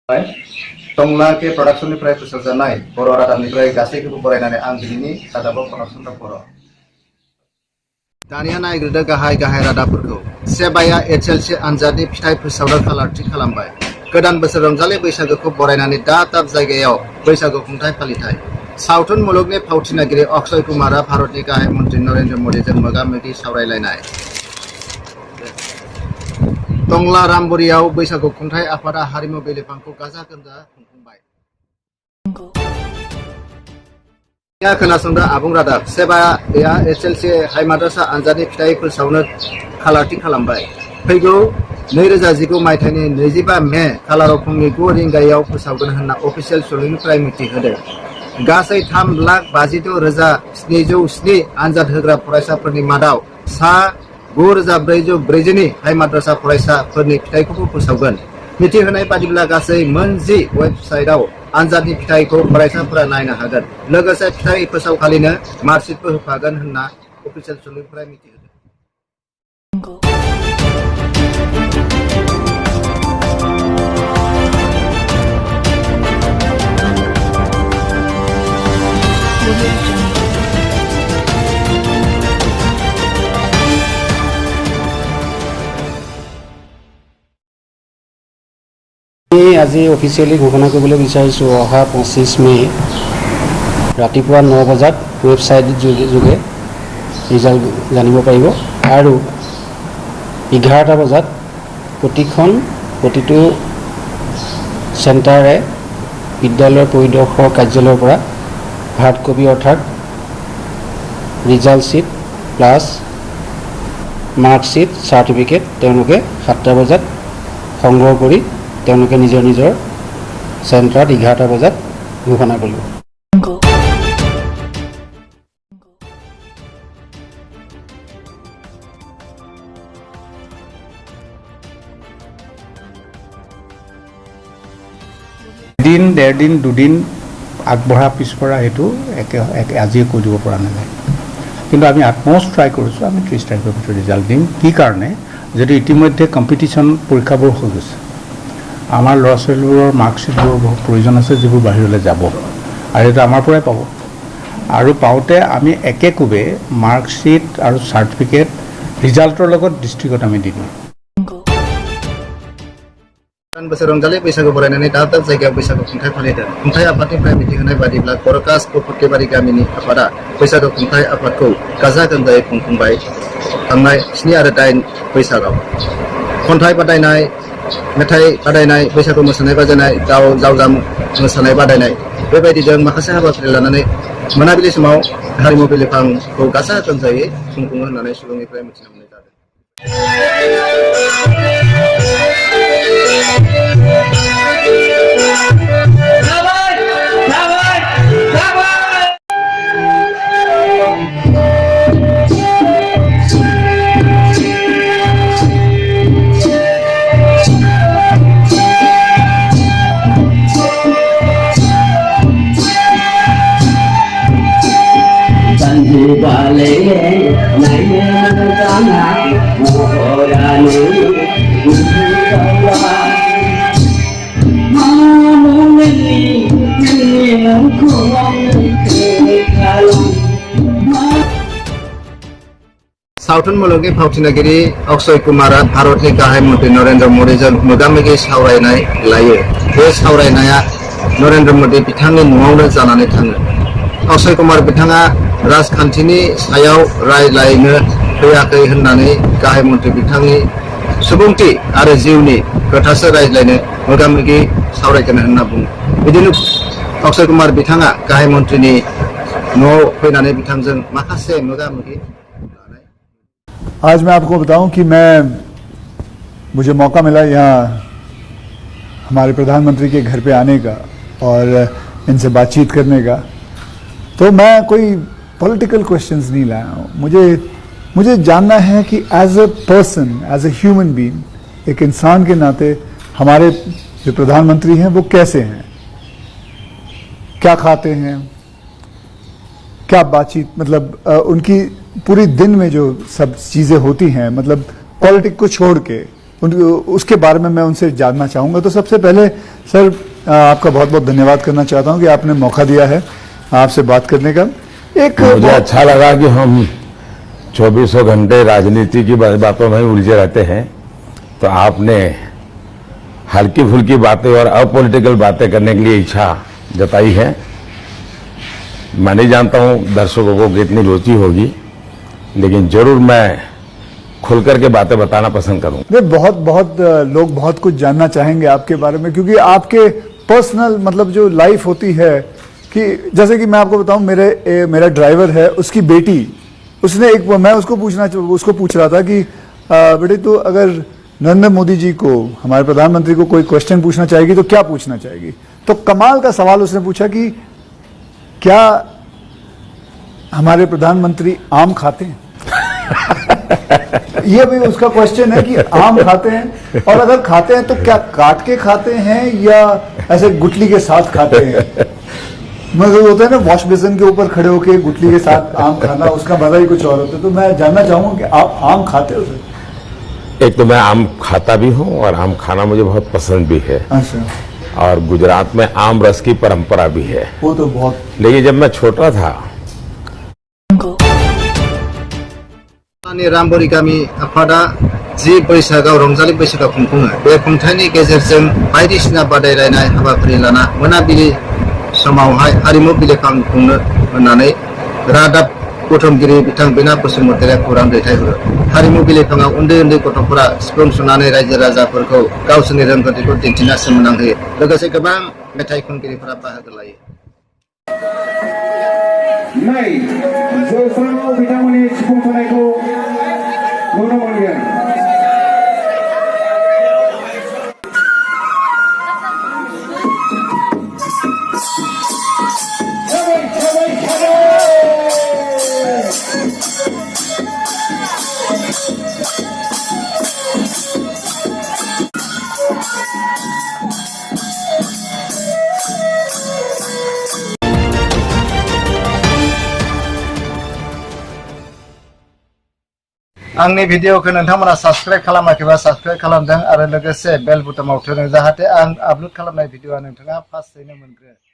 टंला के प्रडाक्शननिफ्राय फोसावजानाय बर' रादाबनिफ्राय गासैखौबो बरायनानै आं दिनैनि रादाबाव खोनासंदों बर'। दानिया नायग्रोदो गाहाय रादाबफोरखौ। सेबाया एसएलसि आनजादनि फिथाइ फोसावनो खालारथि खालामबाय। गोदान बोसोर रंजालि बैसागोखौ बरायनानै दाब जायगायाव बैसागु खुंथाय फालिथाय। सावथुन मुलुगनि फावथिनागिरि अक्षय कुमारआ भारतनि गाहाय मन्त्रि नरेन्द्र मोदीजों मोगा-मोगि सावरायलायनाय। टंला रामबुरियाव बैसागु खुंथाय आफादा हारिमु बेलिफांखौ गाजा-गोमजा खुंफुंबाय। खोनासंदो आबुं रादाब। सेबाया एसएलसि हाइ माद्रासा आनजादनि फिथाइ फोसावनो खालारथि खालामबाय। फैगौ 2019 मायथाइनि 25 मे खालाराव फुंनि 9 रिंगायाव फोसावगोन होनना अफिसियेल सुलुंनिफ्राय मिथिहोदों। गासै 3,04,707 आनजाद होग्रा फरायसाफोरनि मादाव सा 9,442 हाइ माद्रासा फरायसाफोरनि फिथाइखौबो फोसावगोन। मिथिहोनाय बादिब्ला गासै मोन 10 वेबसाइटआव आनजादनि फिथाइखौ फरायसाफोरा नायनो हागोन। लोगोसे फिथाइ फोसावखालिनो मार्कशीटबो होफागोन होनना अफिसियेल सुलुंनिफ्राय मिथिहोदों। আজি অফিচিয়েলি ঘোষণা কৰিবলৈ বিচাৰিছোঁ। অহা 25 মে ৰাতিপুৱা 9 বজাত ৱেবছাইট যোগে ৰিজাল্ট জানিব পাৰিব আৰু 11টা বজাত প্ৰতিটো চেণ্টাৰে বিদ্যালয়ৰ পৰিদৰ্শক কাৰ্যালয়ৰ পৰা হাৰ্ড কপি অৰ্থাৎ result sheet plus marksheet certificate তেওঁলোকে 7টা বজাত সংগ্ৰহ কৰি তেওঁলোকে নিজৰ চেণ্টাৰত 11টা বজাত ঘোষণা কৰিব। দিন 1.5 দিন 2 দিন আগবঢ়া পিছপৰা সেইটো আজিয়ে কৈ দিব পৰা নাযায়, কিন্তু আমি আটমষ্ট ট্ৰাই কৰিছোঁ। আমি 30 তাৰিখৰ ভিতৰত ৰিজাল্ট দিম। কি কাৰণে? যদি ইতিমধ্যে কম্পিটিশ্যন পৰীক্ষাবোৰ হৈ গৈছে, আমাৰ ল'ৰা ছোৱালীবোৰৰ মাৰ্কশ্বীটবোৰৰ বহুত প্ৰয়োজন আছে যিবোৰ বাহিৰলৈ যাব, আৰু সেইটো আমাৰ পৰাই পাব। আৰু পাওঁতে আমি একেকোবে মাৰ্কশ্বীট আৰু চাৰ্টিফিকেট ৰিজাল্টৰ লগত ডিষ্ট্ৰিক্টত আমি দি দিম। गोदान बोसोर रंजालि बैसागु बरायनानै दाब जायगायाव बैसागु खुंथाय फालिदों। खुंथाय आफादनिफ्राय मिथिहोनाय बादिब्ला बर'कास फुरखेबारि गामिनि आफादा बैसागु खुंथाय आफादखौ गाजा-गोमजायै खुंफुंबाय। थांनाय 7 आरो 8 बैसागआव खन्थाइ बादायनाय, मेथाइ बादायनाय, बैसागु मोसानाय बादायनाय, जावजा मोसानाय बादायनाय बेबायदिजों माखासे हाबाफारि लानानै मोनाबिलि समाव हारिमु बेलिफांखौ गाजा-गोमजायै खुंफुङो होननानै सुलुंनिफ्राय मिथिनो मोननाय जादों। सावथुन मुलुगनि फावथिनागिरि अक्षय कुमारआ भारतनि गाहाय मन्त्रि नरेन्द्र मोदीजों मोगा-मोगि सावरायनाय लायो। बे सावरायनाया नरेन्द्र मोदी बिथांनि न'आवनो जानानै थाङो। अक्षय कुमार बिथाङा राजखान्थिनि सायाव रायज्लायनो फैयाखै होननानै गाहाय मन्त्रि बिथांनि सुबुंथि आरो जिउनि खोथासो रायज्लायनो मोगा-मोगि सावरायगोन होनना बुङो। बिदिनो अक्षय कुमार बिथाङा गाहाय मन्त्रिनि न'आव फैनानै बिथांजों माखासे मोगा-मोगि। आज मैं आपको बताऊं कि मुझे मौका मिला यहाँ हमारे प्रधानमंत्री के घर पे आने का और इनसे बातचीत करने का, तो मैं कोई पॉलिटिकल क्वेश्चंस नहीं लाया हूँ। मुझे जानना है कि as a person, as a human being, एक इंसान के नाते हमारे जो प्रधानमंत्री हैं वो कैसे हैं, क्या खाते हैं, क्या बातचीत, मतलब उनकी पूरी दिन में जो सब चीज़ें होती हैं, मतलब पॉलिटिक्स को छोड़ के उसके बारे में मैं उनसे जानना चाहूँगा। तो सबसे पहले सर आपका बहुत बहुत धन्यवाद करना चाहता हूँ कि आपने मौका दिया है आपसे बात करने का। मुझे अच्छा लगा कि हम 2400 घंटे राजनीति की बातों में उलझे रहते हैं, तो आपने हल्की फुल्की बातें और अपॉलिटिकल बातें करने के लिए इच्छा जताई है। मैं नहीं जानता हूं दर्शकों को कितनी रुचि होगी, लेकिन जरूर मैं खुलकर के बातें बताना पसंद करूंगा। बहुत लोग बहुत कुछ जानना चाहेंगे आपके बारे में, क्योंकि आपके पर्सनल मतलब जो लाइफ होती है कि जैसे कि मैं आपको बताऊं, मेरा ड्राइवर है, उसकी बेटी, उसने मैं उसको पूछ रहा था कि बेटे तो अगर नरेंद्र मोदी जी को, हमारे प्रधानमंत्री को कोई क्वेश्चन पूछना चाहेगी तो क्या पूछना चाहेगी? तो कमाल का सवाल उसने पूछा कि क्या हमारे प्रधानमंत्री आम खाते हैं? ये भी उसका क्वेश्चन है कि आम खाते हैं, और अगर खाते हैं तो क्या काट के खाते हैं या ऐसे गुठली के साथ खाते हैं? मतलब होता है ना, वॉश बेसिन के ऊपर खड़े होके गुठली के साथ आम खाना, उसका मजा ही कुछ और होता है। तो मैं जानना चाहूंगा कि आप आम खाते हो सर? एक तो मैं आम खाता भी हूं और आम खाना मुझे बहुत पसंद भी है। अच्छा। और गुजरात में आम रस की परंपरा भी है। वो तो बहुत। लेकिन जब मैं छोटा था, रामबरी गामि आफादा जि बैसागआव रंजालि बैसागो खुंफुङो। बे खुंथायनि गेजेरजों बायदिसिना बादायलायनाय हाबाफारि लाना मोनाबिलि समावहाय हारिमु बिलिफां खुंनो होननानै रादाब बुथुमगिरि बिथां बिना बसुमतारिया खौरां दैथायहरो। हारिमु बिलिफाङाव उन्दै उन्दै गथ'फोरा सिफुं सुनानै रायजो राजाफोरखौ गावसोरनि रोंगौथिखौ दिन्थिना सोमोनांहोयो। लोगोसे गोबां मेथाइ खनगिरिफोरा बाहागो लायो। नै जौस्राङाव बिथांमोननि सिफुं सुनायखौ नुनो मोनगोन। आंनि भिडिअखौ नोंथांमोना साबस्क्राइब खालामाखैबा साबस्क्राइब खालामदों आरो लोगोसे बेल बुटामाव थुदों जाहाथे आं आपलोड खालामनाय भिडिअआ नोंथाङा फार्स्टयैनो मोनग्रो।